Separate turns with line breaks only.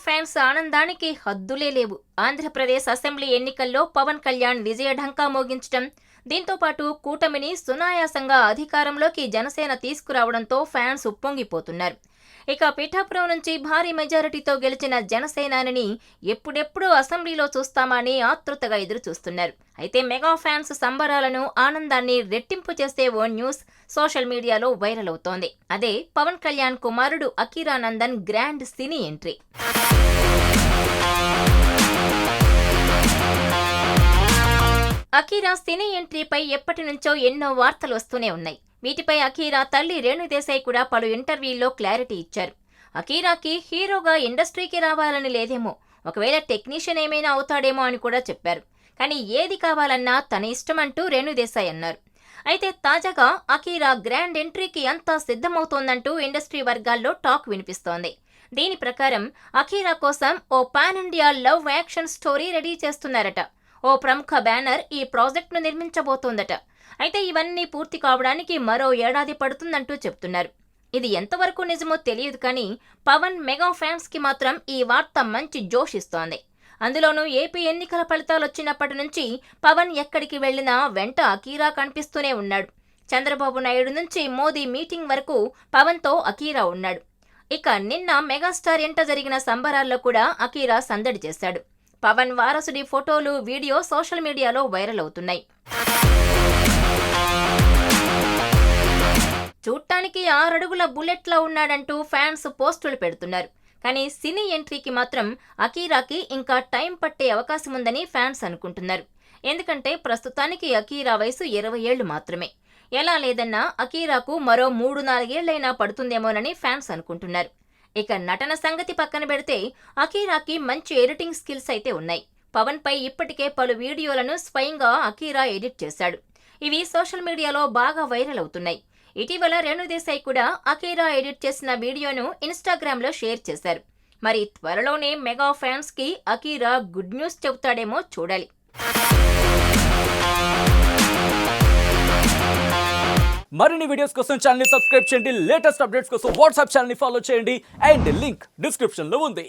Fans ఆనందానికి హద్దులే లేవు. Andhra Pradesh assembly ఎన్నికల్లో పవన్ కళ్యాణ్ విజయ ఢంకా మోగించడం, దీంతో పాటు కూటమిని సునాయాసంగా అధికారంలోకి జనసేన తీసుకురావడంతో ఫ్యాన్స్ ఉప్పొంగిపోతున్నారు. ఇక పిఠాపురం నుంచి భారీ మెజారిటీతో గెలిచిన జనసేనాని ఎప్పుడెప్పుడు అసెంబ్లీలో చూస్తామని ఆతృతగా ఎదురుచూస్తున్నారు. అయితే మెగా ఫ్యాన్స్ సంబరాలను, ఆనందాన్ని రెట్టింపు చేసే ఓ న్యూస్ సోషల్ మీడియాలో వైరల్ అవుతోంది. అదే పవన్ కళ్యాణ్ కుమారుడు అకీరానందన్ గ్రాండ్ సినీ ఎంట్రీ. అకీరా సినీ ఎంట్రీపై ఎప్పటి నుంచో ఎన్నో వార్తలు వస్తూనే ఉన్నాయి. వీటిపై అకీరా తల్లి రేణుదేశాయ్ కూడా పలు ఇంటర్వ్యూల్లో క్లారిటీ ఇచ్చారు. అకీరాకి హీరోగా ఇండస్ట్రీకి రావాలని లేదేమో, ఒకవేళ టెక్నీషియన్ ఏమైనా అవుతాడేమో అని కూడా చెప్పారు. కానీ ఏది కావాలన్నా తన ఇష్టమంటూ రేణుదేశాయ్ అన్నారు. అయితే తాజాగా అకీరా గ్రాండ్ ఎంట్రీకి అంతా సిద్ధమవుతోందంటూ ఇండస్ట్రీ వర్గాల్లో టాక్ వినిపిస్తోంది. దీని ప్రకారం అకీరా కోసం ఓ pan India love action story ready చేస్తున్నారట. ఓ ప్రముఖ బ్యానర్ ఈ ప్రాజెక్టును నిర్మించబోతోందట. అయితే ఇవన్నీ పూర్తి కావడానికి మరో ఏడాది పడుతుందంటూ చెప్తున్నారు. ఇది ఎంతవరకు నిజమో తెలియదు, కానీ పవన్ మెగా ఫ్యాన్స్ కి మాత్రం ఈ వార్త మంచి జోష్ ఇస్తోంది. అందులోనూ ఏపీ ఎన్నికల ఫలితాలు వచ్చినప్పటి నుంచి పవన్ ఎక్కడికి వెళ్లినా వెంట అకీరా కనిపిస్తూనే ఉన్నాడు. చంద్రబాబు నాయుడు నుంచి మోదీ మీటింగ్ వరకు పవన్తో అకీరా ఉన్నాడు. ఇక నిన్న మెగాస్టార్ ఎంట జరిగిన సంబరాల్లో కూడా అకీరా సందడి చేశాడు. పవన్ వారసుడి ఫోటోలు, వీడియో సోషల్ మీడియాలో వైరల్ అవుతున్నాయి. చూడటానికి 6 అడుగుల బుల్లెట్లా ఉన్నాడంటూ ఫ్యాన్స్ పోస్టులు పెడుతున్నారు. కానీ సినీ ఎంట్రీకి మాత్రం అకీరాకి ఇంకా టైం పట్టే అవకాశం ఉందని ఫ్యాన్స్ అనుకుంటున్నారు. ఎందుకంటే ప్రస్తుతానికి అకీరా వయసు 20 ఏళ్లు మాత్రమే. ఎలా లేదన్నా అకీరాకు మరో 3-4 ఏళ్లైనా పడుతుందేమోనని ఫ్యాన్స్ అనుకుంటున్నారు. ఇక నటన సంగతి పక్కన పెడితే అకీరాకి మంచి ఎడిటింగ్ స్కిల్స్ అయితే ఉన్నాయి. పవన్ పై ఇప్పటికే పలు వీడియోలను స్వయంగా అకీరా ఎడిట్ చేశాడు. ఇవి సోషల్ మీడియాలో బాగా వైరల్ అవుతున్నాయి. ఇటీవల రేణుదేశాయ్ కూడా అకీరా ఎడిట్ చేసిన వీడియోను ఇన్స్టాగ్రామ్లో షేర్ చేశారు. మరి త్వరలోనే మెగా ఫ్యాన్స్ కి అకీరా గుడ్ న్యూస్ చెబుతాడేమో చూడాలి.
మరిన్ని వీడియోస్ కోసం ఛానల్ ని సబ్స్క్రైబ్ చేయండి. లేటెస్ట్ అప్డేట్స్ కోసం వాట్సాప్ ఛానల్ ని ఫాలో చేయండి. అండ్ లింక్ డిస్క్రిప్షన్ లో ఉంది.